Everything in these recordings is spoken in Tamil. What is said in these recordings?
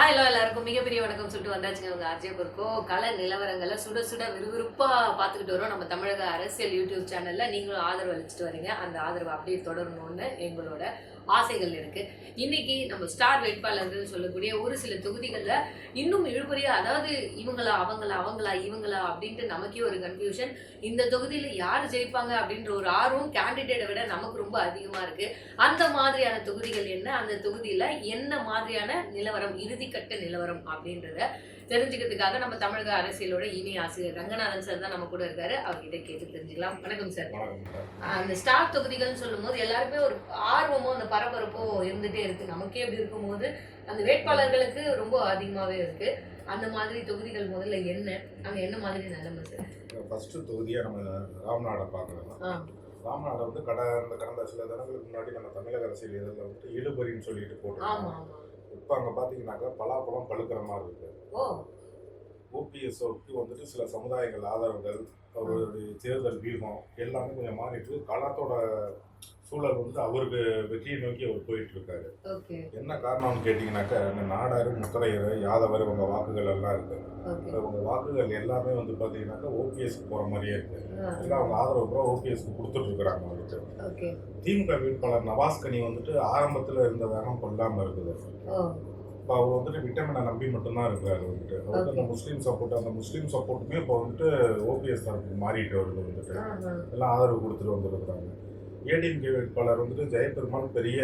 ஹலோ எல்லாருக்கும் மிகப்பெரிய வணக்கம் சொல்லிட்டு வந்தாச்சுங்க. உங்க ஆர்ஜேபுர்க்கோ கள நிலவரங்களை சுட சுட விறுவிறுப்பா பார்த்துக்கிட்டு வரோம். நம்ம தமிழக அரசியல் யூடியூப் சேனல்ல நீங்களும் ஆதரவு அளிச்சுட்டு வரீங்க. அந்த ஆதரவு அப்படியே தொடரணும்னு எங்களோட ஆசைகள் இருக்கு. இன்னைக்கு நம்ம ஸ்டார் வேட்பாளர்கள் சொல்லக்கூடிய ஒரு சில தொகுதிகளில் இன்னும் இழுபறியா, அதாவது இவங்களா அவங்களா அவங்களா இவங்களா அப்படின்ட்டு நமக்கே ஒரு கன்ஃபியூஷன். இந்த தொகுதியில் யார் ஜெயிப்பாங்க அப்படின்ற ஒரு ஆர்வம் கேண்டிடேட்டை விட நமக்கு ரொம்ப அதிகமா இருக்கு. அந்த மாதிரியான தொகுதிகள் என்ன, அந்த தொகுதியில என்ன மாதிரியான நிலவரம், இறுதிக்கட்ட நிலவரம் அப்படின்றத தெரிஞ்சுக்கிறதுக்காக நம்ம தமிழக அரசியலோட இணை ஆசிரியர் ரங்கநாதன் சார் தான் நம்ம கூட இருக்காரு. அவர்கிட்ட கேட்டு தெரிஞ்சுக்கலாம். வணக்கம் சார். அந்த ஸ்டார் தொகுதிகள்னு சொல்லும் போது எல்லாருமே ஒரு ஆர்வமோ அந்த பரபரப்போ இருந்துட்டே இருக்கு. நமக்கே அப்படி இருக்கும் போது அந்த வேட்பாளர்களுக்கு ரொம்ப அதிகமாவே இருக்கு. அந்த மாதிரி தொகுதிகள் முதல்ல என்ன, அங்க என்ன மாதிரி நிலைமை சார்? ஃபர்ஸ்ட் தொகுதியா நம்ம ராம்நாடை பார்க்கலாம். ராம்நாடை வந்து கடந்த சில தினங்களுக்கு முன்னாடி நம்ம தமிழக அரசியல் இதில் வந்துட்டு இழுபறின்னு சொல்லிட்டு போட்டோம். இப்போ அங்கே பார்த்தீங்கன்னாக்கா பலாப்பழம் பழுக்கிற மாதிரி இருக்கு. ஓபிஎஸ்ஓக்கு வந்துட்டு சில சமுதாயங்கள் ஆதரவுகள், அவருடைய தேர்தல் வியூகம் எல்லாமே கொஞ்சம் மாறிட்டு களத்தோட சூழல் வந்து அவருக்கு வெற்றியை நோக்கி அவர் போயிட்டு இருக்காரு. என்ன காரணம்னு கேட்டீங்கன்னாக்கா, இந்த நாடாரு, முத்தரையர், யாதவர் உங்க வாக்குகள் எல்லாம் இருக்கு. உங்க வாக்குகள் எல்லாமே வந்து பாத்தீங்கன்னாக்கா ஓபிஎஸ்க்கு போற மாதிரியே இருக்கு. எல்லாம் அவங்க ஆதரவு கூட ஓபிஎஸ்க்கு கொடுத்துட்டு இருக்கிறாங்க வந்துட்டு. திமுக வேட்பாளர் நவாஸ்கனி வந்துட்டு ஆரம்பத்துல இருந்த வேகம் கொள்ளாம இருக்குது. இப்போ அவர் வந்துட்டு விட்டமினை நம்பி மட்டும்தான் இருக்கிறாரு வந்துட்டு. அவருக்கு அந்த முஸ்லீம் சப்போர்ட்டுமே இப்போ வந்துட்டு ஓபிஎஸ் தரப்பு மாறிட்டு வருது வந்துட்டு. எல்லாம் ஆதரவு கொடுத்துட்டு வந்துருக்குறாங்க. ஏடிஎம்கே வேட்பாளர் வந்துட்டு ஜெயபெருமாள் பெரிய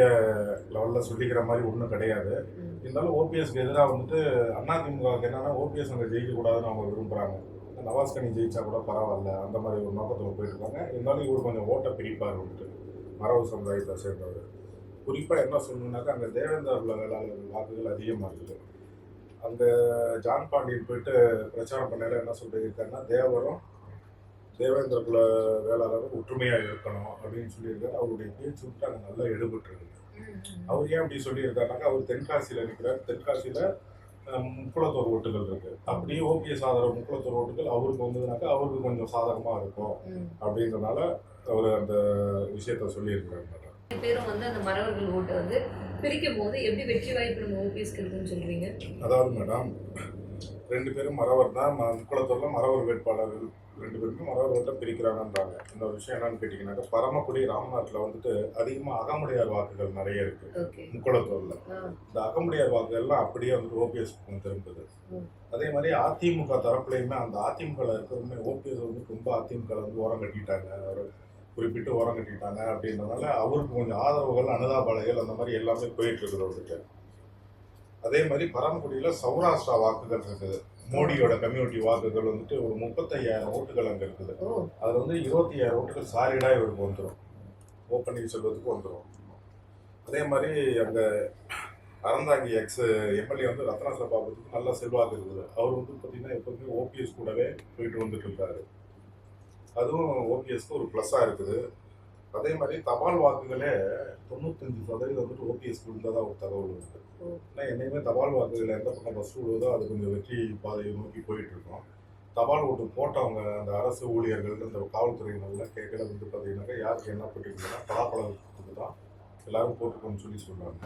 லெவலில் சொல்லிக்கிற மாதிரி ஒன்றும் கிடையாது. இருந்தாலும் ஓபிஎஸ்க்கு எதிராக வந்துட்டு அதிமுகவுக்கு என்னன்னா ஓபிஎஸ் அங்கே ஜெயிக்கக்கூடாதுன்னு அவங்க விரும்புகிறாங்க. நவாஸ்கனி ஜெயிச்சா கூட பரவாயில்ல, அந்த மாதிரி ஒரு நோக்கத்தில் போயிட்டு இருக்காங்க. இருந்தாலும் இவர் கொஞ்சம் ஓட்ட பிரிப்பார் வந்துட்டு, மரபு சமுதாயத்தை சேர்ந்தவர். குறிப்பாக என்ன சொல்லணுன்னாக்கா, அங்கே தேவேந்திர குல வேளாளர்கள் வாக்குகள் அதிகமாக இருக்குது. அங்கே ஜான் பாண்டியன் போயிட்டு பிரச்சாரம் பண்ணையில என்ன சொல்லியிருக்காருன்னா, தேவேந்திர குல வேளாளர்கள் ஒற்றுமையாக இருக்கணும் அப்படின்னு சொல்லியிருக்காரு. அவருடைய பேச்சு விட்டு அங்கே நல்லா எடுபட்டுருக்கு. அவர் ஏன் அப்படி சொல்லியிருக்காருனாக்கா, அவர் தென்காசியில் இருக்கிறார். தென்காசியில் முக்குளத்தோர் ஓட்டுகள் இருக்கு. அப்படியே ஓபிஎஸ் ஆதரவு முக்குளத்தோர் ஓட்டுகள் அவருக்கு வந்ததுனாக்கா அவருக்கு கொஞ்சம் சாதகமாக இருக்கும் அப்படின்றதுனால அவர் அந்த விஷயத்த சொல்லியிருக்காரு. பேரும் வந்து அந்த மறவர்கள் ஓட்டை வந்து பிரிக்கும் போது எப்படி வெற்றி வாய்ப்பு நம்ம ஓபிஎஸ்க்கு இருக்குன்னு சொல்றீங்க? அதாவது மேடம், 2 பேரும் மறவர் தான். முக்குளத்தூர்ல மறவர் வேட்பாளர்கள் 2 பேருமே மறவர் ஓட்டை பிரிக்கிறாங்கன்றாங்க. இந்த விஷயம் என்னன்னு கேட்டீங்கன்னாக்கா, பரமக்குடி ராம்நாட்டில் வந்துட்டு அதிகமாக அகமுடையார் வாக்குகள் நிறைய இருக்கு. முக்குளத்தூர்ல இந்த அகமுடையார் வாக்குகள்லாம் அப்படியே வந்துட்டு ஓபிஎஸ் திரும்புது. அதே மாதிரி அதிமுக தரப்புலையுமே அந்த அதிமுக இருக்கிறவங்க ஓபிஎஸ் வந்து ரொம்ப அதிமுக வந்து ஓரம் கட்டிட்டாங்க, குறிப்பிட்டு ஓரம் கட்டிட்டாங்க அப்படின்றதுனால அவருக்கு கொஞ்சம் ஆதரவுகள், அனுதாபாலைகள் அந்த மாதிரி எல்லாமே போயிட்டு இருக்குது வந்துட்டு. அதே மாதிரி பரமக்குடியில் சௌராஷ்டிரா வாக்குகள் இருக்குது. மோடியோட கம்யூனிட்டி வாக்குகள் வந்துட்டு ஒரு 35,000 ஓட்டுகள் அங்கே இருக்குது. அதில் வந்து 27,000 ஓட்டுகள் சாலிடாக இவருக்கு வந்துடும், ஓ பன்னீர்செல்வத்துக்கு வந்துடும். அதே மாதிரி அங்கே அறந்தாங்கி எக்ஸ் எம்எல்ஏ வந்து ரத்னா சபாபதிக்கு நல்ல செல்வாக்கு இருக்குது. அவர் வந்து பார்த்தீங்கன்னா எப்போதுமே ஓபிஎஸ் கூடவே போயிட்டு வந்துட்டு இருக்காரு. அதுவும் ஓபிஎஸ்க்கு ஒரு ப்ளஸ்ஸாக இருக்குது. அதே மாதிரி தபால் வாக்குகளே 95% வந்துட்டு ஓபிஎஸ்க்கு விழுந்ததாக ஒரு தகவல் இருக்குது. ஏன்னா என்னையுமே தபால் வாக்குகள் எந்த பக்கம் ஃபஸ்ட்டு விழுதோ அது கொஞ்சம் வெற்றி பாதையை நோக்கி போயிட்டு இருக்கோம். தபால் ஓட்டு போட்டவங்க அந்த அரசு ஊழியர்கள், இந்த காவல்துறையினர்லாம் கேட்கல வந்து பார்த்தீங்கன்னாக்கா, யாருக்கு என்ன போட்டிருக்கீங்கன்னா பலாப்பழத்துக்கு தான் எல்லாரும் போட்டுக்கோன்னு சொல்லி சொல்றாங்க.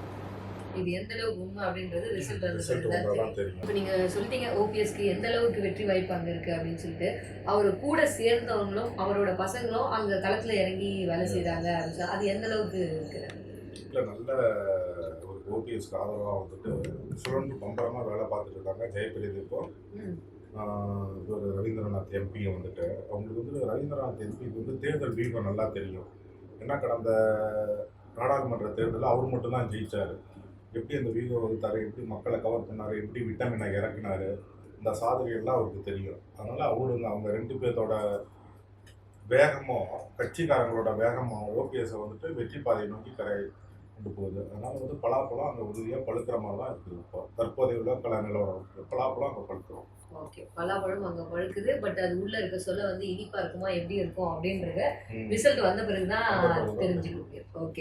இது எந்த அளவுக்கு உண்மை அப்படின்றது ரிசல்ட் தான் தெரியும். இப்போ நீங்க சொல்லிட்டீங்க ஓபிஎஸ்க்கு எந்த அளவுக்கு வெற்றி வாய்ப்பு அங்கே இருக்கு அப்படின்னு சொல்லிட்டு. அவர் கூட சேர்ந்தவங்களும் அவரோட பசங்களும் அங்க களத்துல இறங்கி வேலை செய்யறாங்க அப்படின்னு அது எந்த அளவுக்கு இருக்கு? இல்லை, நல்ல ஒரு ஓபிஎஸ்க்கு ஆதரவாக வந்துட்டு சுழன்று பம்பரமாக வேலை பார்த்துட்டு இருக்காங்க. ஜெயபிரதீப்பும் ஒரு ரவீந்திரநாத் எம்பி வந்துட்டு, அவங்களுக்கு வந்து ரவீந்திரநாத் எம்பிக்கு வந்து தேர்தல் வியூகம் நல்லா தெரியும். ஏன்னா கடந்த நாடாளுமன்ற தேர்தலில் அவர் மட்டும்தான் ஜெயிச்சார். எப்படி அந்த வியூகம் வகுத்தாரு, எப்படி மக்களை கவர் பண்ணார், எப்படி விட்டமினை இறக்குனாரு, இந்த சாதனைகள்லாம் அவருக்கு தெரியும். அதனால் அவங்க 2 பேர்த்தோட வேகமும் கட்சிக்காரங்களோட வேகமும் ஓபிஎஸை வந்துட்டு வெற்றி பாதையை நோக்கி கொண்டு போகுது. அதனால் வந்து பலாப்பழம் அங்கே உறுதியாக பழுக்கிற மாதிரி தான் இருக்குது. இப்போ தற்போதைய உள்ள கல நிலவரம் பலாப்பழம் அங்கே பழுக்கிறோம். ஓகே, பலாப்பழம் அங்கே பழுக்குது. பட் அது உள்ள இருக்க சொல்ல வந்து இனிப்பா இருக்குமா எப்படி இருக்கும் அப்படின்றத ரிசல்ட் வந்த பிறகுதான் தெரிஞ்சுக்க முடியும். ஓகே.